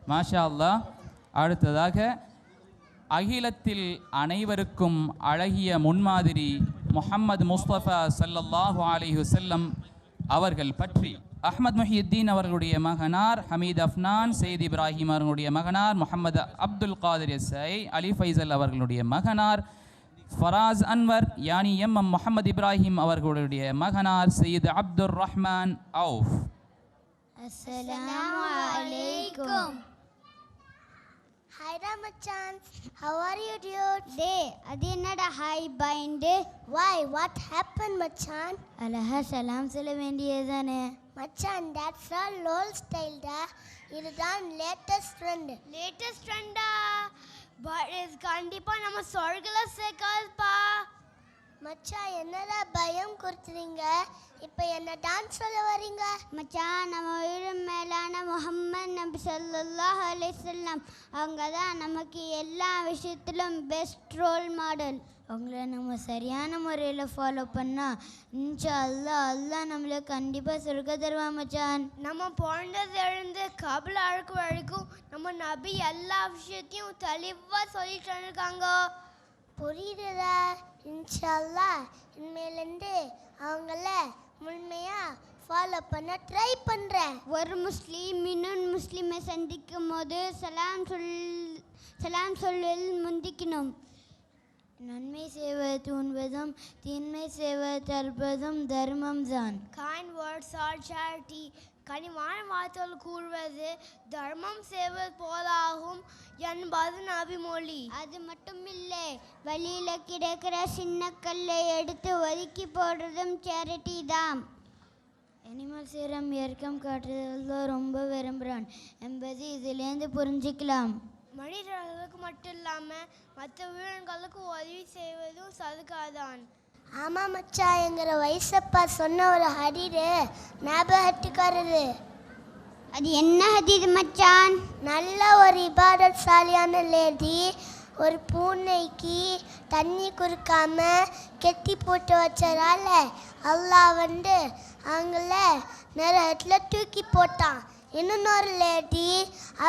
மாஷா அல்லாஹ். அடுத்ததாக அகிலத்தில் அனைவருக்கும் அழகிய முன்மாதிரி முஹம்மது முஸ்தபா ஸல்லல்லாஹு அலைஹி வஸல்லம் அவர்கள் பற்றி அஹ்மத் முஹியுத்தீன் அவர்களுடைய மகனார் ஹமீத் அஃப்னான், சையத் இப்ராஹிம் அவர்களுடைய மகனார் முஹம்மது அப்துல் காதிர் எஸ்ஐ, அலி ஃபைசல் அவர்களுடைய மகனார் ஃபராஸ் அன்வர், யானி எம் முஹம்மது இப்ராஹிம் அவர்களுடைய மகனார் சையத் அப்துர் ரஹ்மான் அவுஃப். அஸ்ஸலாமு அலைக்கும். Hi Ramachan, how are you dude? டேய், அது என்னடா hi bind? Why, what happened Machan? அழகா சலாம் சொல்ல வேண்டியதானே? Machan, that's all old style da. இதுதான் latest trend. லேட்டஸ்ட் ட்ரெண்டா? பட் இது கண்டிப்பா நம்ம சொர்க்கல சேர்க்காதுப்பா. மச்சான் என்னடா பயம் கொடுத்துறீங்க? இப்போ என்ன டான்ஸ் சொல்ல வரீங்க? மச்சான், நம்ம உயிர் மேலான முஹம்மது நபி ஸல்லல்லாஹு அலைஹி வஸல்லம் அவங்க தான் நமக்கு எல்லா விஷயத்திலும் பெஸ்ட் ரோல் மாடல். அவங்கள நம்ம சரியான முறையில் ஃபாலோ பண்ணால் இன்ஷா அல்லாஹ் அல்லாஹ் நம்மளை கண்டிப்பாக சொர்க்க தருவான் மச்சான். நம்ம பிறந்தது எழுந்து கபல அழுக்கு வரைக்கும் நம்ம நபி எல்லா விஷயத்தையும் தெளிவா சொல்லிட்டு இருக்காங்க. புரியுதுடா. இன்ஷால்லா இனிமேலேருந்து அவங்கள முழுமையாக ஃபாலோ பண்ண ட்ரை பண்ணுறேன். ஒரு முஸ்லீம் இன்னொரு முஸ்லீமை சந்திக்கும் போது சலாம் சொல்லில் முந்திக்கணும். நன்மை செய்வது தூண்டுவதும் தீன்மை செய்வது தடுப்பதும் தர்மம் தான். Kind words R charity. கனிவான வார்த்தைகள் கூறுவது தர்மம் செய்வது போலாகும் என்பது நபிமொழி. அது மட்டும் இல்லை, வழியில் கிடக்கிற சின்ன கல்லை எடுத்து ஒதுக்கி போடுறதும் சேரிட்டி தான். அனிமல் சீரம் இறக்கம் காட்டுறதுல ரொம்ப விரும்புகிறான் என்பது இதிலேருந்து புரிஞ்சிக்கலாம். மனிதர்களுக்கு மட்டும் இல்லாமல் மற்ற உயிரினங்களுக்கு உதவி செய்வதும் சதுக்காதான். ஆமாம் மச்சான், எங்கிற வயசப்பா சொன்ன ஒரு ஹதீது ஞாபகத்துக்காரரு. அது என்ன ஹதீது மச்சான்? நல்ல ஒரு இபாதத் சாலியான லேடி ஒரு பூனைக்கு தண்ணி கொடுக்காம கெட்டி போட்டு வச்சதால அல்லாஹ் அவங்கள நரகத்தில் தூக்கி போட்டான். இன்னொரு லேடி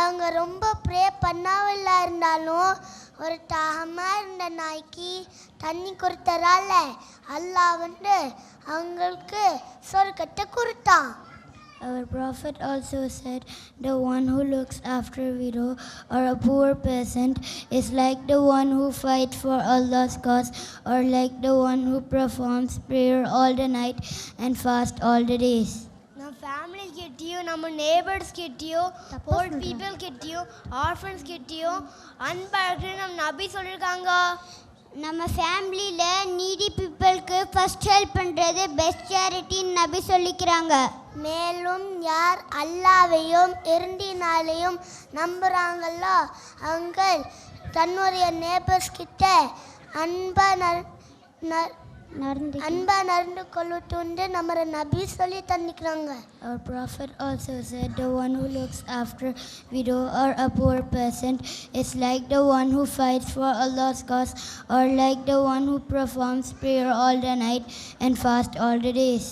அவங்க ரொம்ப ப்ரே பண்ணாவில்லா இருந்தாலும் ஒரு தாகமாக இருந்த நாய்க்கு தண்ணி கொடுத்ததால அல்லாஹ் அவங்களுக்கு சொர்க்கத்தை கொடுத்தான். Our Prophet also said, the one who looks after a widow or a poor peasant is like the one who fights for Allah's cause, or like the one who performs prayer all the night and fast all the days. நம்ம family கிட்டேயும் நம்ம neighbours கிட்டேயும் போர் people கிட்டேயும் orphans கிட்டேயும் அன்பழகு நம்ம நபி சொல்லியிருக்காங்க. நம்ம ஃபேமிலியில் நீடி பீப்புளுக்கு ஃபஸ்ட் ஹெல்ப் பண்ணுறது பெஸ்ட் சேரிட்டின்னு நபி சொல்லிக்கிறாங்க. மேலும் யார் அல்லாவையும் இறுதினாலையும் நம்புகிறாங்களோ அவங்க தன்னுடைய நேபர்ஸ் கிட்ட அன்பா நடந்து கொள்ளட்டுன்னு நம்ம நபி சொல்லி தந்திக்கிறாங்க. Our Prophet also said, the one who looks after widow or a poor peasant is like the one who fights for Allah's cause, or like the one who performs prayer all the night and fast all the days.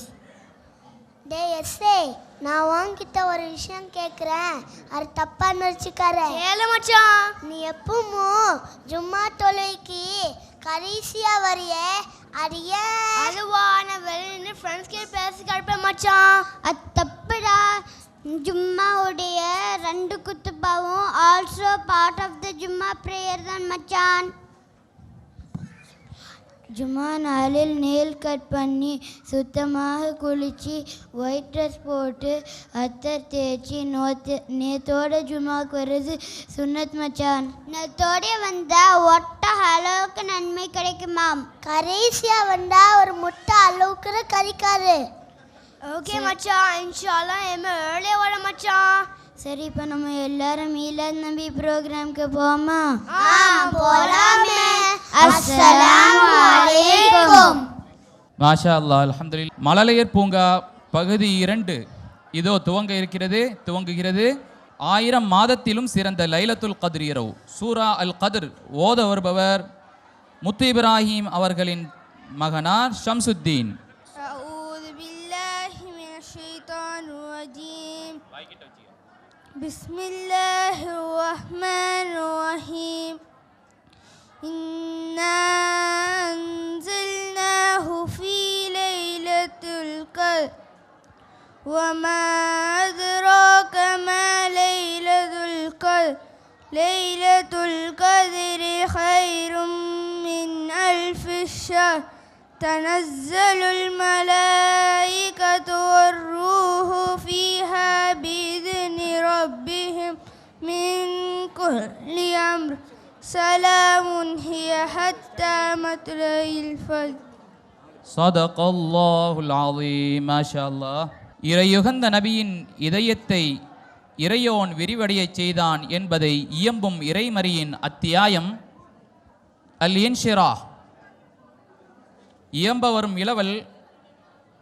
டேய் S A, நான் உன்கிட்ட ஒரு விஷயம் கேட்குறேன், அது தப்பாக நினச்சிக்கார. ஏழு மச்சான், நீ எப்பவும் ஜும்மா தொழுகைக்கு கடைசியாக வரையே அது ஏன்? அதுவான வெளியே ஃப்ரெண்ட்ஸ் கிட்ட பேசி கழிப்பேன் மச்சான். அது தப்புடா. ஜும்மாவுடைய 2 குத்துபாவும் also part of the Jumma prayer தான் மச்சான். ஜும்மா நாளில் நெயில் கட் பண்ணி சுத்தமாக குளித்து ஒயிட் ட்ரெஸ் போட்டு அத்தர் தேய்ச்சி நேத்தோட ஜும்மாவுக்கு வர்றது சுன்னத் மச்சான். நேத்தோட வந்தால் ஒட்ட அளவுக்கு நன்மை கிடைக்குமாம். கடைசியாக வந்தால் ஒரு முட்டை அளவுக்கு கிடைக்காது. ஓகே மச்சான், இன்ஷால்லா எம்ம ஏழே வர மச்சான். சரி, இப்போ நம்ம எல்லாரும் மீலாத் நபி ப்ரோக்ராம்க்கு போமா? போலாமே. அஸ்ஸலாமு அலைக்கும். மாஷா அல்லாஹ், அல்ஹம்துலில்லாஹ். மழலையர் பூங்கா பகுதி 2 இதோ துவங்குகிறது. 1000 மாதத்திலும் சிறந்த லைலத்துல் கத்ர் இரவு சூரா அல் கத்ர் ஓத வருபவர் முத்து இப்ராஹிம் அவர்களின் மகனார் ஷம்சுத்தீன். بسم الله الرحمن الرحيم إنا أنزلناه في ليلة القدر وما أدراك ما ليلة القدر ليلة القدر خير من 1000 شهر تنزل الملائكة والروح فيها بإذن ربهم من كل أمر سلام هي حتى مطلع الفجر. صدق الله العظيم. ما شاء الله. இறையுகந்த நபியின் இதயத்தை இறையோன் விரிவடையச் செய்தான் என்பதை இயம்பும் இறைமறியின் அத்தியாயம் அல் இன்ஷிரா. இயம்ப வரும் இளவல்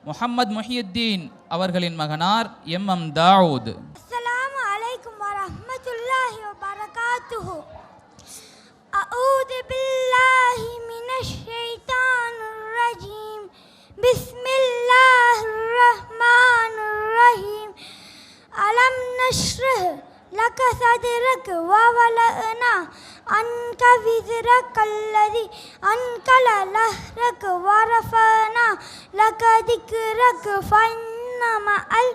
முஹம்மது முஹியுத்தீன் அவர்களின் மகனார் எம் தாவூத். அஸ்ஸலாமு அலைக்கும் வரஹ்மத்துல்லாஹி வபரகாத்துஹு. அஊது பில்லாஹி மினஷ் ஷைத்தானிர் ரஜீம். பிஸ்மில்லாஹிர் ரஹ்மானிர் ரஹீம். அலம் நஷ்ரஹ் லக சத்ரக வ வலஅனா அன்க விஸ்ரக அல்லதி அன்கல லஹ்ரக வ ரஃபனா லக திக்ரக ஃபஇன்ன மஅல்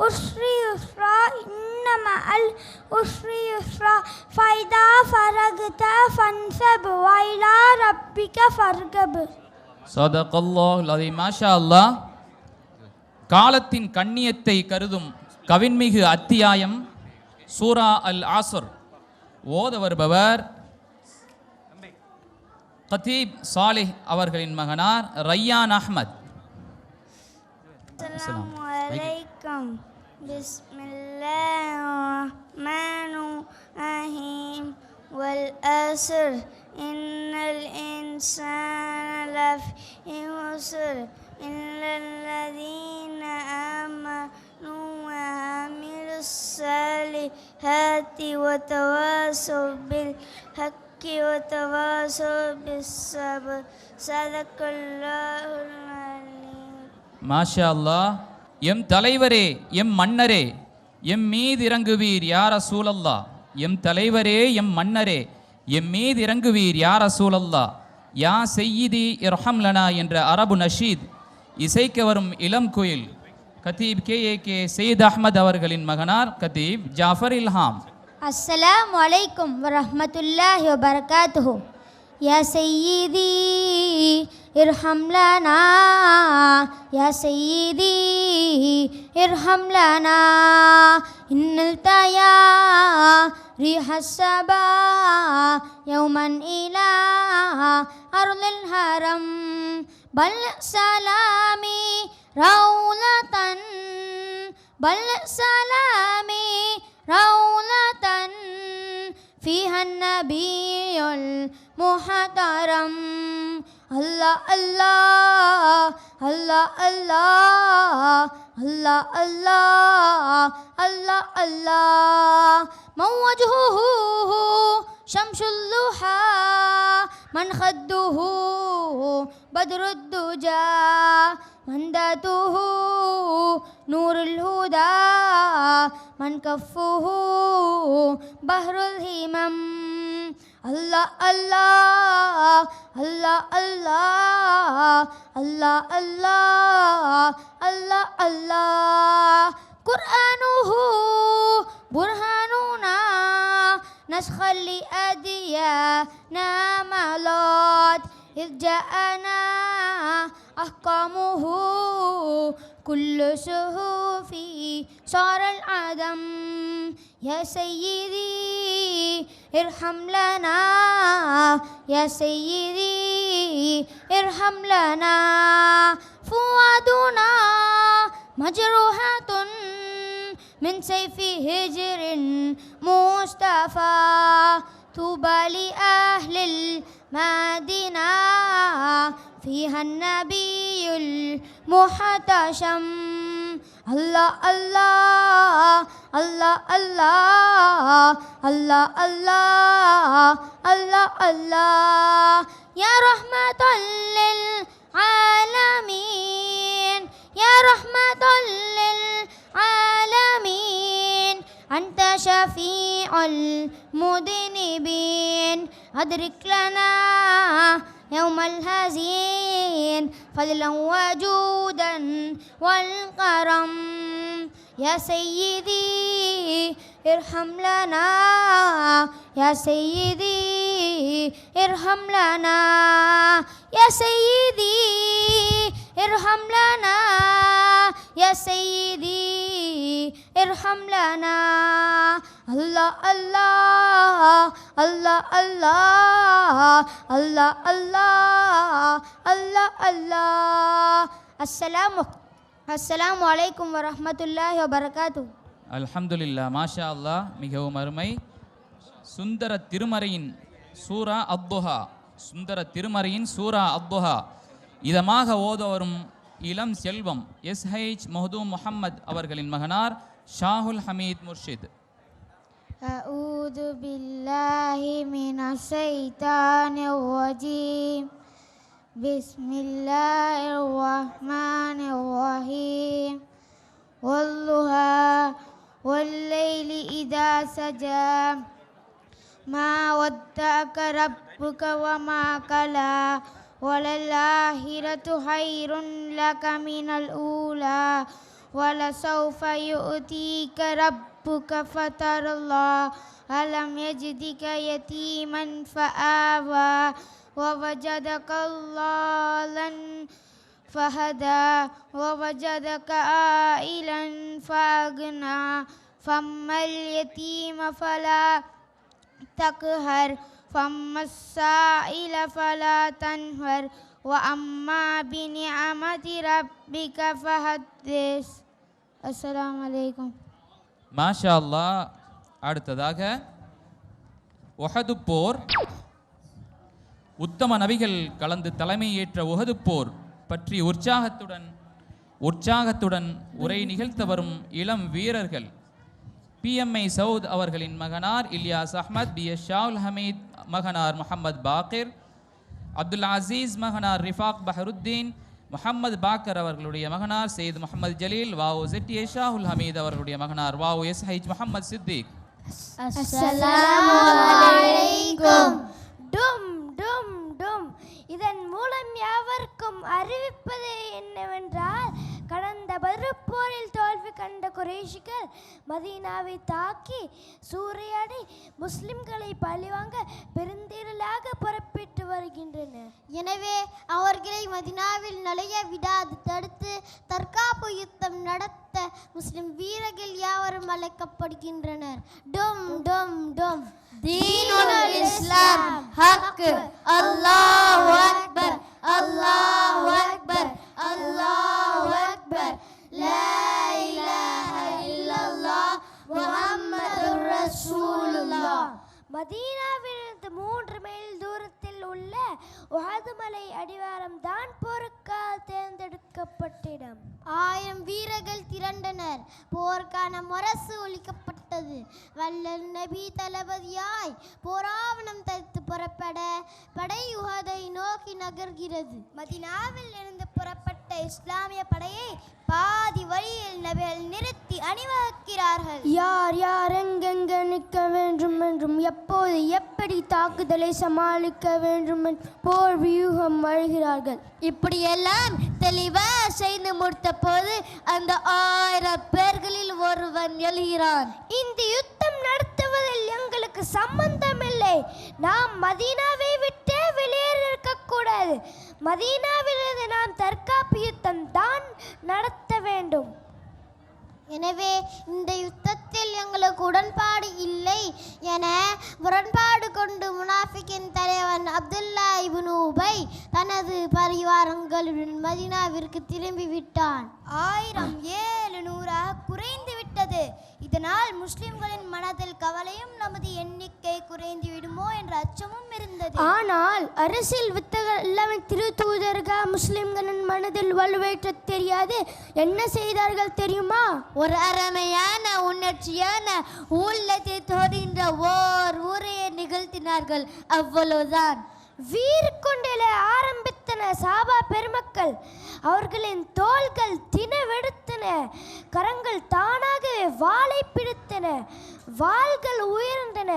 உஸ்ரி யுஸ்ரா இன்ன மஅல் உஸ்ரி யுஸ்ரா ஃபைதா ஃபரக்த ஃபன்சப் வ இலா ரப்பிக ஃபர்கப். ஸதகல்லாஹுல் அஸீம். மாஷா அல்லாஹ். காலத்தின் கண்ணியத்தை கருதும் கவின்மிகு அத்தியாயம் சூரா அல் ஆஸ்ர். ஓத வருபவர் கதீப் சாலிஹ் அவர்களின் மகனார் ரய்யான் அஹ்மத். அஸ்ஸலாமு அலைக்கும். பிஸ்மில்லாஹிர் ரஹ்மானிர் ரஹீம். வல் அஸ்ர் இன்னல் இன்சான லஃபீ ஹுஸ்ர் இல்லல் லதீன ஆமனூ வ அமிலுஸ் ஸாலிஹாத்தி வ தவாஸவ் பில் ஹக்கி வ தவாஸவ் பிஸ் ஸப்ர். ஸதகல்லாஹுல் அலீம். மாஷா அல்லாஹ். எம் தலைவரே, எம் மன்னரே, எம் மீது இறங்குவீர் யா ரசூலல்லாஹ். எம் தலைவரே, எம் மன்னரே, எம் மீது இறங்குவீர் யா ரசூலல்லாஹ். யா செய்யிதி இர்ஹம் லனா என்ற அரபு நஷீத் இசைக்க வரும் இளம் குயில் கதீப் கே சையத் அஹ்மத் அவர்களின் மகனார் கதீப் ஜாஃபர் இல்ஹாம். அஸ்ஸலாமு அலைக்கும் வரஹ்மத்துல்லாஹி வபரகாத்துஹு. யா சய்யிதி இர்ஹம் லனா யா சய்யிதி இர்ஹம் லனா இன்னல் தயா ரிஹஸ் சபா யௌமன் இலா அர்லில் ஹரம் பல் சலாமி ரௌலதன் பல் சலாமி ரௌலதன் فيها النبي المحترم. الله الله الله الله الله الله الله الله. من وجهه شمس الضحى من خده بدر الدجى من ذاته نور الهدى من كفه بحر الهمم. الله الله الله الله الله الله الله الله. قرآنه برهاننا نسخا لأديانا مالات إذ جاءنا أحكامه كل صحفي صار العدم. يا سيدي ارحم لنا يا سيدي ارحم لنا. فؤادنا مجروحة من سيف هجر مصطفى. طوبى لأهل المدينة فيها النبي المحتشم. الله الله الله الله الله الله الله الله. يا رحمة للعالمين يا رحمة للعالمين أنت شفيع المذنبين أدرك لنا يوم الهزين فضلا وجودا والكرم يا سيدي ارحم لنا يا سيدي ارحم لنا يا سيدي ارحم لنا يا سيدي ارحم لنا الله الله الله الله الله الله الله الله அஸ்ஸலாமு அலைக்கும் வரஹ்மத்துல்லாஹி வபரகாத்துஹு. அல்ஹம்துலில்லாஹ், மாஷா அல்லாஹ், மிகவும் அருமை. சுந்தர திருமறையின் சூரா அத்துஹா, சுந்தர திருமறையின் சூரா அத்துஹா இதமாக ஓத வரும் இளம் செல்வம் SH மஹ்தூம் முஹம்மத் அவர்களின் மகனார் ஷாஹுல் ஹமீத் முர்ஷித். அஊது பில்லாஹி மினஷ் ஷைத்தானிர் ரஜீம். பிஸ்மில்லாஹிர் ரஹ்மானிர் ரஹீம். வல்லுஹா வல்லைலி இதா சஜா மா வத்தஅக ரப்புக வமா கலா வலல்லாஹிரத்து ஹைருன் லக மினல் ஊலா வலசௌஃப யு'தீக ரப்புக ஃபதரல்லாஹ் அலம் யஜ்திக யதீமன் ஃபஆவா ووجدك ضالا فهدى ووجدك عائلا فأغنى فأما اليتيم فلا تقهر فأما السائل فلا تنهر وأما بنعمة ربك فحدث. السلام عليكم. மாஷா அல்லாஹ். அடுத்ததாக உஹது போர், உத்தம நபிகள் கலந்து தலைமையேற்ற உஹது போர் பற்றி உற்சாகத்துடன் உரை நிகழ்த்த வரும் இளம் வீரர்கள் PMI சவுத் அவர்களின் மகனார் இல்யாஸ் அஹ்மத், DS ஷாவுல் ஹமீத் மகனார் முஹம்மது பாக்கிர், அப்துல் அசீஸ் மகனார் ரிஃபாக் பஹருத்தீன், முஹம்மது பாக்கர் அவர்களுடைய மகனார் சையத் முஹம்மது ஜலீல், வாவு ZTA ஷாஹுல் ஹமீத் அவர்களுடைய மகனார் வாவு SH முஹம்மது சித்திக். அஸ்ஸலாமு அலைக்கும். டும் டும் டும். இதன் மூலம் யாவருக்கும் அறிவிப்பது என்னவென்றால், கடந்த பத்ர் போரில் தோல்வி கண்ட குறைஷிகள் மதீனாவை தாக்கி சூறையாடி முஸ்லிம்களை பழிவாங்க பெருந்திரளாக புறப்பட்டு வருகின்றனர். எனவே அவர்களை மதீனாவில் நுழைய விடாது தடுத்து தற்காப்பு யுத்தம் நடத்த முஸ்லிம் வீரர்கள் யாவரும் அழைக்கப்படுகின்றனர். டும் டும் டும். தீனுல் இஸ்லாம் ஹக். அல்லாஹு அக்பர் அல்லாஹு அக்பர் அல்லாஹு அக்பர். லா இலாஹ இல்லல்லாஹ் முஹம்மதுர் ரசூலுல்லாஹ். மதீனாவிலிருந்து 3 மைல் தூரத்தில் உள்ள உஹது மலை அடிவாரம் தான் போருக்காக தேர்ந்தெடுக்கப்பட்ட இடம். 1000 வீரர்கள் திரண்டனர். போருக்கான முரசு ஒலிக்கப்பட்டது. வல்லல் நபி தளபதியாய் போராவணம் தரித்து புறப்பட படை உஹதை நோக்கி நகர்கிறது. மதீனாவில் இருந்து புறப்பட்ட இஸ்லாமிய படையை பாதி வழியில் நபிகள் நிறுத்தி அணிவகுக்கிறார்கள். யார் யார் எங்கெங்க நிற்க வேண்டும் என்றும் எப்போது எப்படி தாக்குதலை சமாளிக்க வேண்டும் என்று போர் வியூகம் வழங்குகிறார்கள். இப்படியெல்லாம் தெளிவா செய்து முடித்த போது அந்த 1000 பேர்களில் ஒருவன் எழுகிறான். இந்த யுத்தம் நடத்துவதில் எங்களுக்கு சம்பந்தம் இல்லை. நாம் மதீனாவை விட்டு வெளியேற கூடாது. மதீனாவிலிருந்து நாம் தற்காப்பு யுத்தம் தான் நடத்த வேண்டும். எனவே இந்த யுத்தத்தில் எங்களுக்கு உடன்பாடு இல்லை என முரண்பாடு கொண்டு முனாஃபிக்கின் தலைவன் அப்துல்லா இப்னு உபை தனது பரிவாரங்களுடன் மதீனாவிற்கு திரும்பி விட்டான். 1700 குறைந்து விட்டது. இதனால் முஸ்லிம்களின் மனதில் கவலையும் நமது எண்ணிக்கை குறைந்து விடுமோ என்ற அச்சமும் இருந்தது. ஆனால் அரசியல் வித்தகர்கள் எல்லாமே திருத்தூதர்கள் முஸ்லிம்களின் மனதில் வலுவேற்ற தெரியாது என்ன செய்தார்கள் தெரியுமா? ஒரு அருமையான உணர்ச்சியான உள்ளத்தை தோடுகின்ற ஓர் உரையை நிகழ்த்தினார்கள். அவ்வளவுதான். வீர் கொண்டில ஆரம்பித்த பார்த்தன சாபா பெருமக்கள். அவர்களின் தோள்கள் தினவெடுத்தன, கரங்கள் தானாகவே வாளை பிடித்தன, வாள்கள் உயர்ந்தன.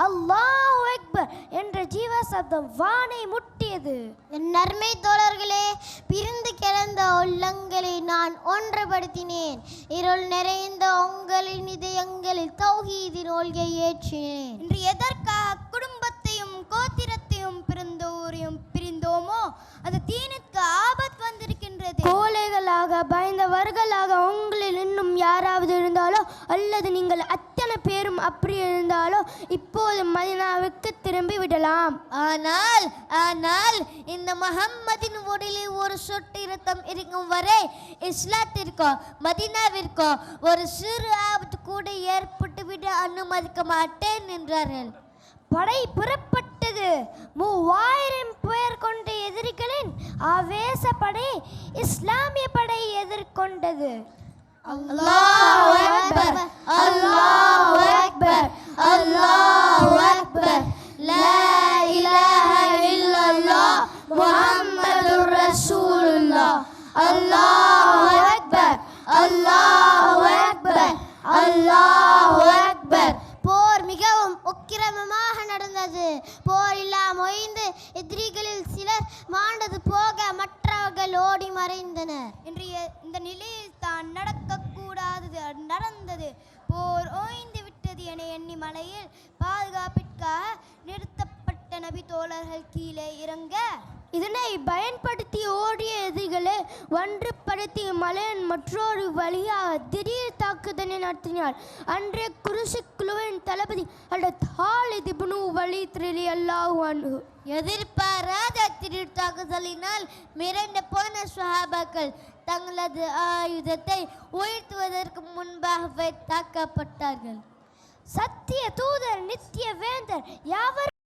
அல்லாஹு அக்பர் என்ற ஜீவ சப்தம் வானை முட்டியது. என் நன்மை தோழர்களே, பிரிந்து கிடந்த உள்ளங்களை நான் ஒன்றுபடுத்தினேன். இருள் நிறைந்த உங்களின் இதயங்களில் தௌஹீதின் ஒழுங்கை ஏற்றினேன். இன்று எதற்காக குடும்பத்தையும் கோத்திரத்தையும் பிறந்தோரையும் பிரிந்தோமோ அது தீனுக்கு ஆபத்து வந்திருக்கின்றது. கோழைகளாக பயந்தவர்களாக உங்களில் இன்னும் யாராவது இருந்தாலோ அல்லது நீங்கள் அத்தனை பேரும் அப்படி இருந்தாலோ இப்போது மதீனாவுக்கு திரும்பி விடலாம். ஆனால் இந்த முஹம்மதின் உடலில் ஒரு சொட்டு இரத்தம் இருக்கும் வரை இஸ்லாத்திற்கோ மதீனாவிற்கோ ஒரு சிறு ஆபத்து கூட ஏற்பட்டு விட அனுமதிக்க மாட்டேன் என்றார்கள். படை புறப்பட்டது. 3000 பேர் கொண்ட எதிரிகளின் ஆவேச படை இஸ்லாமிய படை எதிர்கொண்டது. அல்லாஹு அக்பர், அல்லாஹு அக்பர், அல்லாஹு அக்பர், லா இலாஹ இல்லல்லாஹ் முஹம்மதுர் ரசூலுல்லாஹ், அல்லாஹு அக்பர், அல்லாஹு அக்பர், அல்லாஹு அக்பர். போர் மிகவும் உக்கிரமமாக நடந்தது. போரெல்லாம் ஓய்ந்து எதிரிகளில் சிலர் மாண்டது போக மற்றவர்கள் ஓடி மறைந்தனர். இன்றைய இந்த நிலையில் தான் நடக்கக்கூடாதது நடந்தது. போர் ஓய்ந்து விட்டது என எண்ணி மலையில் பாதுகாப்பிற்காக நிறுத்தப்பட்ட நபி தோழர்கள் கீழே இறங்க இதனை பயன்படுத்தி ஓடிய எதிரிகளை ஒன்றுபடுத்தி மலையின் மற்றொரு வழியாக திடீர் தாக்குதலை நடத்தினார். அன்றைய குருஷி குழுவின் தளபதி ஹாலித் இப்னு வலீத் ரலியல்லாஹு அன்ஹு. எதிர்பாராத திடீர் தாக்குதலினால் மிரண்டு போன சஹாபாக்கள் தங்களது ஆயுதத்தை உயர்த்துவதற்கு முன்பாகவே தாக்கப்பட்டார்கள். சத்திய தூதர் நித்திய வேந்தர் யாவர்